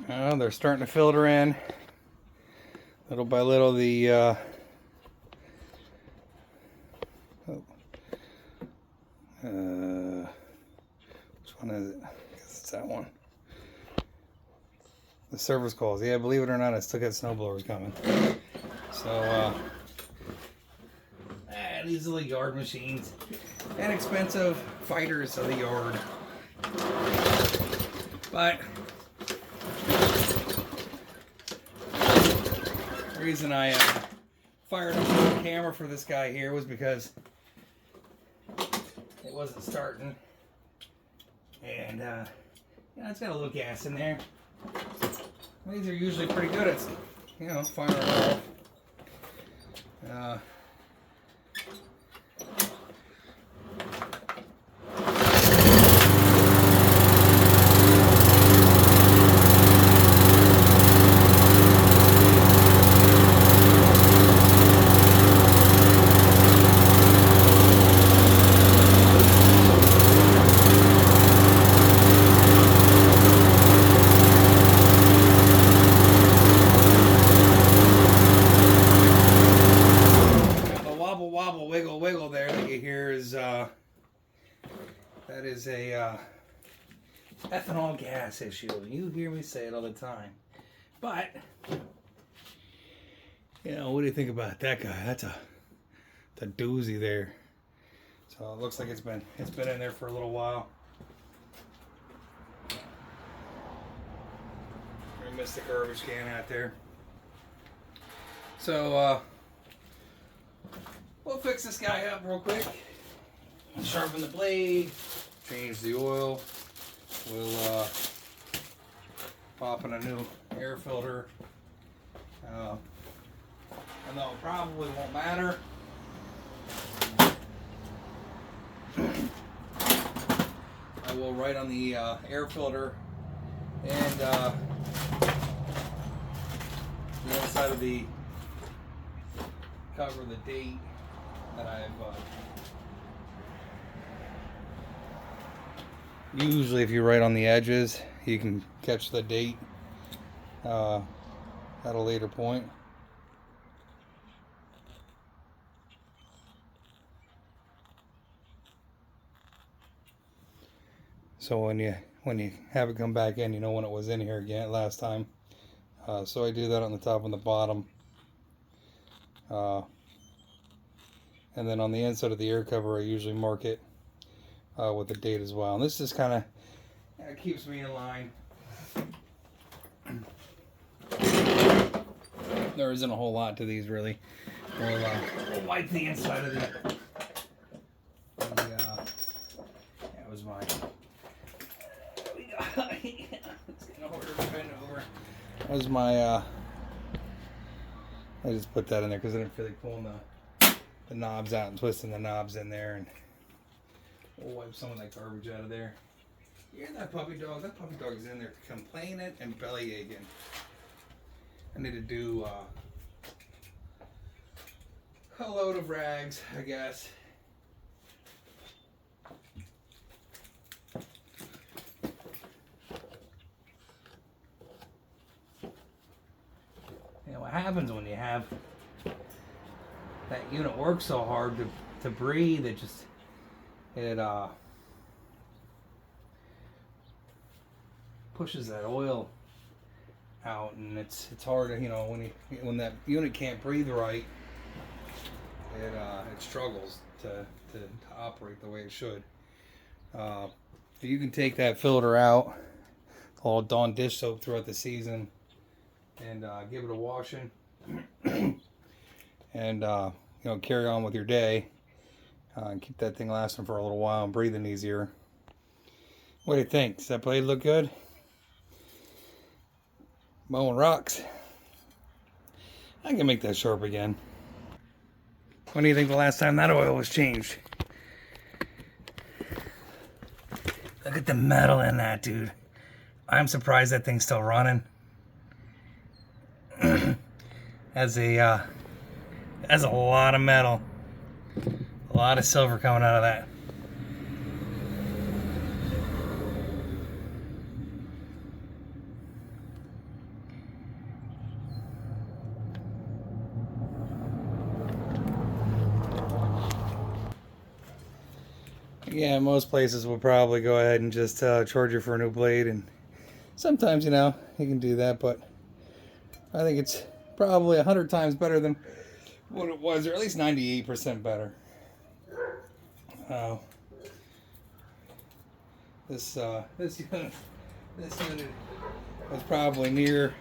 They're starting to filter in. Little by little, the which one is it? I guess it's that one. The service calls. Yeah, believe it or not, I still got snowblowers coming. So, these little yard machines. Inexpensive fighters of the yard. But the reason I fired up the camera for this guy here was because it wasn't starting. And, it's got a little gas in there. These are usually pretty good at, firing off. Wiggle there that you hear is that is a ethanol gas issue. You hear me say it all the time. But what do you think about that guy? That's a doozy there. So it looks like it's been in there for a little while. I missed the garbage can out there. So we'll fix this guy up real quick. Sharpen the blade, change the oil. We'll pop in a new air filter. And though it probably won't matter, I will write on the air filter and the inside of the cover, the date that I've usually if you write on the edges you can catch the date at a later point. So when you have it come back in, you know when it was in here again last time. So I do that on the top and the bottom. And then on the inside of the air cover, I usually mark it with the date as well. And this just kind of keeps me in line. There isn't a whole lot to these really. We'll wipe the inside of that was my. There we go. It's gonna order to bend over. That was my. I just put that in there because I didn't feel like pulling the knobs out and twisting the knobs in there, and we'll wipe some of that garbage out of there. You hear that puppy dog? That puppy dog is in there complaining and belly aching. I need to do a load of rags, I guess. What happens when you have that unit work so hard to breathe, it pushes that oil out, and it's hard to, when that unit can't breathe right, it struggles to operate the way it should. You can take that filter out, all Dawn dish soap throughout the season, and give it a washing, and carry on with your day, and keep that thing lasting for a little while and breathing easier. What do you think? Does that blade look good? Mowing rocks. I can make that sharp again. When do you think the last time that oil was changed? Look at the metal in that, dude. I'm surprised that thing's still running. Has a lot of metal, a lot of silver coming out of that. Yeah, most places will probably go ahead and just charge you for a new blade, and sometimes, you know, you can do that, but I think it's probably 100 times better than what it was, or at least 98% better. This this unit was probably near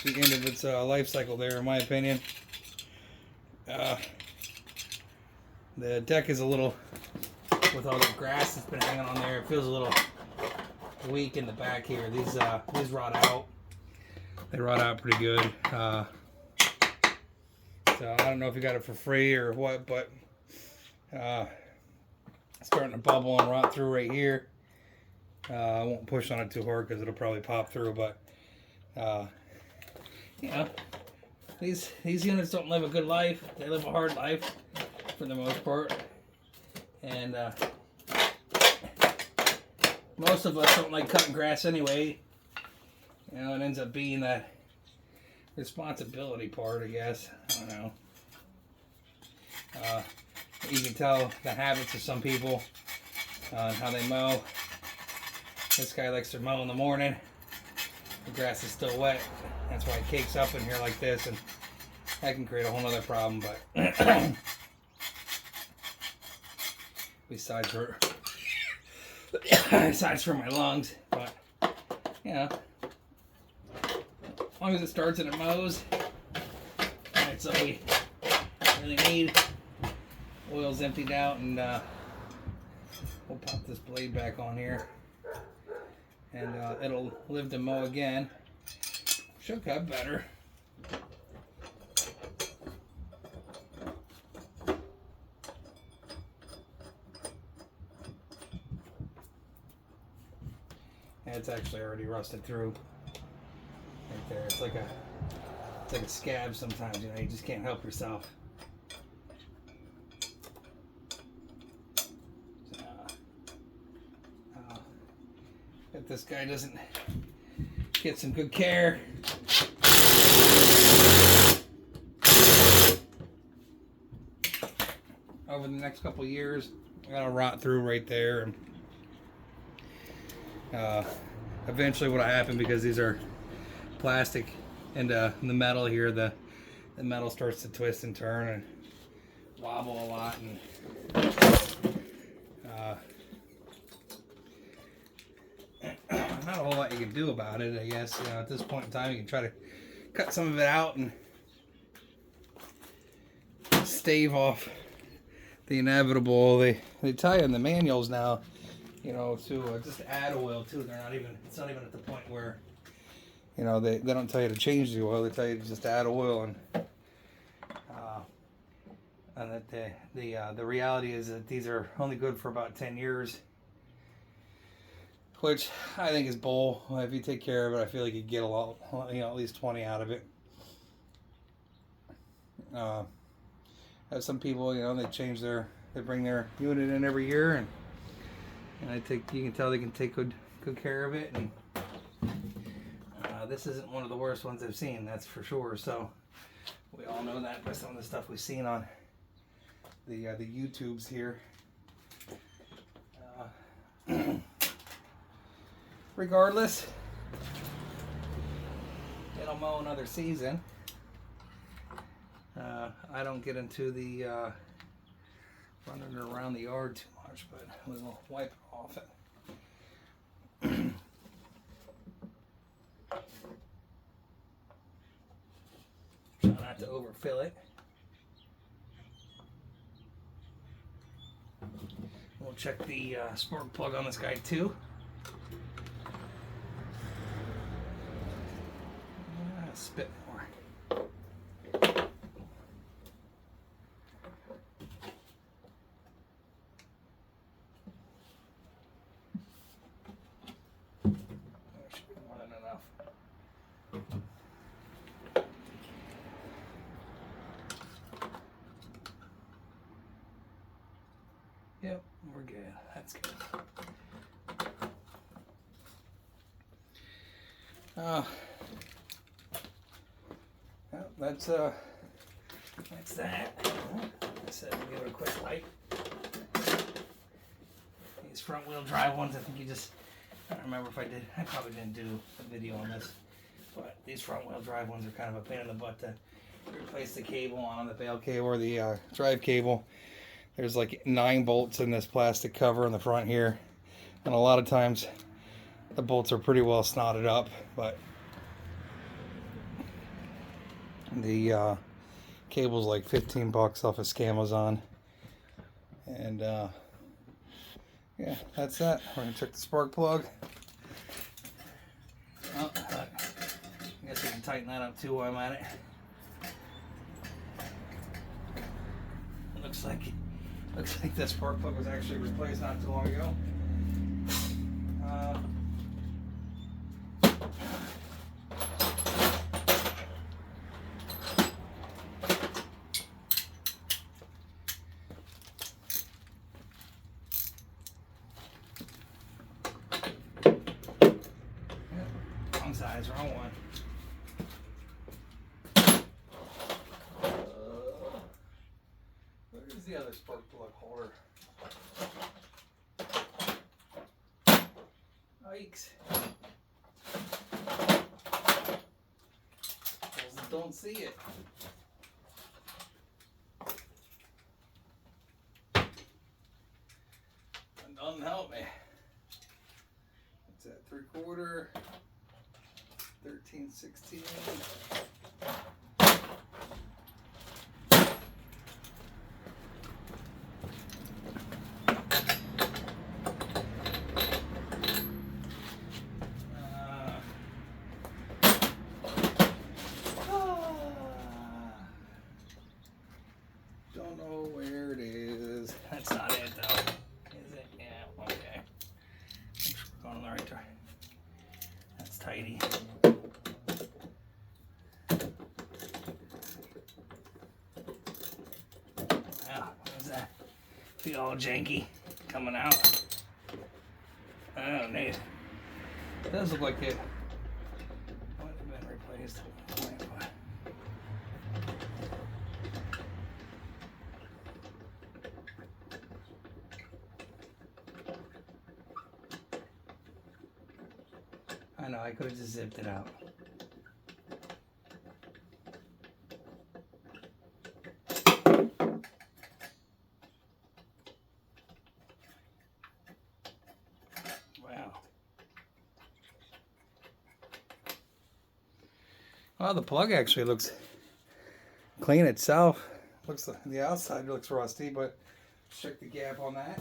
the end of its life cycle there, in my opinion. The deck is a little, with all the grass that's been hanging on there, it feels a little weak in the back here. These rot out. They rot out pretty good. So I don't know if you got it for free or what, but it's starting to bubble and rot through right here. I won't push on it too hard because it'll probably pop through, but you know, these units don't live a good life. They live a hard life for the most part, and most of us don't like cutting grass anyway. You know, it ends up being that responsibility part, I guess. I don't know. You can tell the habits of some people on how they mow. This guy likes to mow in the morning. The grass is still wet. That's why it cakes up in here like this, and that can create a whole other problem. But besides for my lungs, but you know, as long as it starts and it mows, that's all we really need. Oil's emptied out, and we'll pop this blade back on here, and it'll live to mow again. Should cut better. And it's actually already rusted through right there. It's like a scab sometimes, you know, you just can't help yourself. If this guy doesn't get some good care, over the next couple of years, it'll rot through right there, and eventually what'll happen, because these are plastic and the metal here, the metal starts to twist and turn and wobble a lot, and not a whole lot you can do about it, I guess. You know, at this point in time, you can try to cut some of it out and stave off the inevitable. They tell you in the manuals now, you know, to just add oil too. They're not even. It's not even at the point where, you know, they don't tell you to change the oil. They tell you to just add oil, and that the reality is that these are only good for about 10 years. Which I think is bull. If you take care of it, I feel like you get a lot, you know, at least 20 out of it. Some people, you know, they bring their unit in every year, and you can tell they can take good care of it. And this isn't one of the worst ones I've seen, that's for sure. So we all know that by some of the stuff we've seen on the YouTubes here. Regardless, it'll mow another season. I don't get into the running around the yard too much, but we'll wipe it off it. Try not to overfill it. We'll check the spark plug on this guy too. Spit more. That should be more than enough. Yep, we're good. That's good. That's that. I said we'll give it a quick light. front wheel drive ones, I think you just, I don't remember if I did, I probably didn't do a video on this, but these front wheel drive ones are kind of a pain in the butt to replace the cable on the bail cable or the drive cable. There's like 9 bolts in this plastic cover in the front here, and a lot of times the bolts are pretty well snotted up, but the cable's like 15 bucks off of Scamazon. And yeah, that's that. We're gonna check the spark plug. Oh, I guess we can tighten that up too while I'm at it. Looks like this spark plug was actually replaced not too long ago. Wrong size, wrong one. Where's the other spark plug holder? Yikes. Don't see it. That doesn't help me. What's that? 3/4, 13/16. Don't know where it is. That's not it though. Is it? Yeah, okay. We're going in the right direction. That's tidy. Wow, what is that? Feel all janky coming out. Oh, neat. It does look like it might have been replaced. I know, I could have just zipped it out. Wow. Well, the plug actually looks clean itself. Looks like the outside looks rusty, but check the gap on that.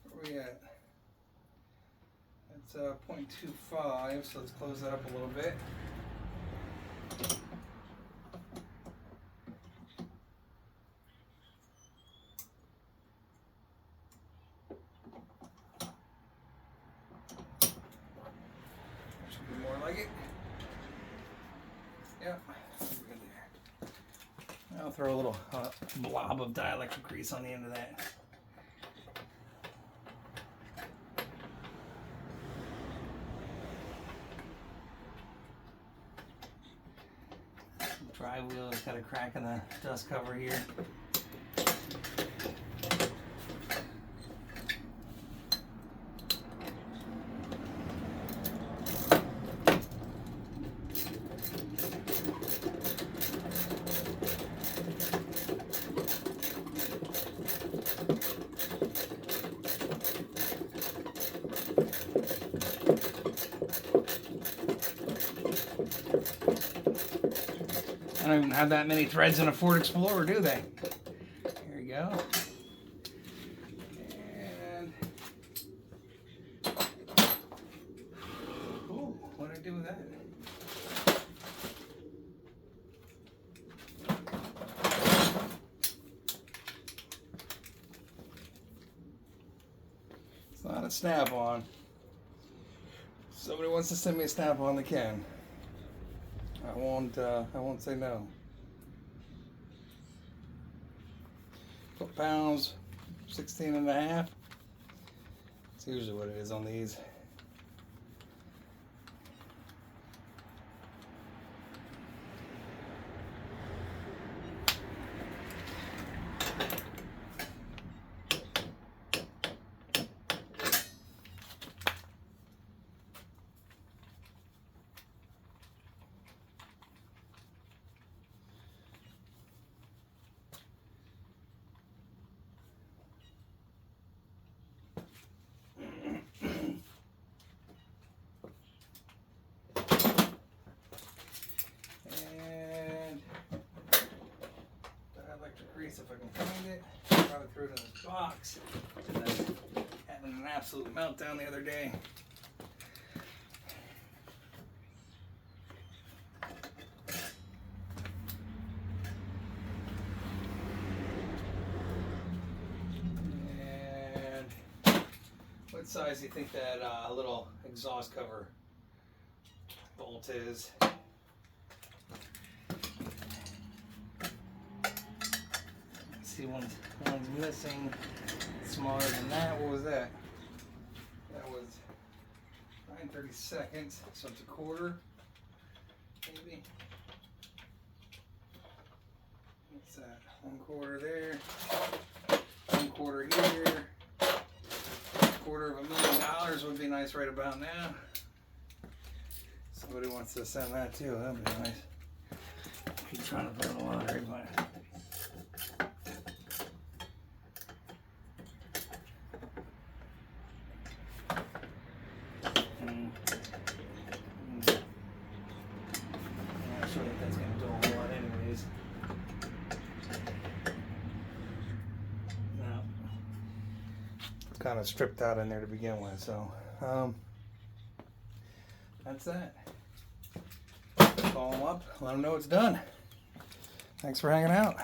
Where we at? It's 0.25, so let's close that up a little bit. Should be more like it. Yep. I'll throw a little blob of dielectric grease on the end of that. Drive wheel has got a crack in the dust cover here. I don't even have that many threads in a Ford Explorer, do they? Here we go. And ooh, what did I do with that? It's not a snap-on. If somebody wants to send me a snap-on, they can. I won't say no. Foot-pounds, 16 and a half. It's usually what it is on these. If I can find it, probably threw it in this box. I was having an absolute meltdown the other day. And what size do you think that little exhaust cover bolt is? See, one's missing. Smaller than that. What was that? That was 9/32, so it's a quarter, maybe. What's that? 1/4 there. 1/4 here. $250,000 would be nice right about now. Somebody wants to send that too. That'd be nice. Keep trying to burn the lottery, but. That's going to do a whole lot anyways. No. It's kind of stripped out in there to begin with, so that's that. Call them up, let them know it's done. Thanks for hanging out.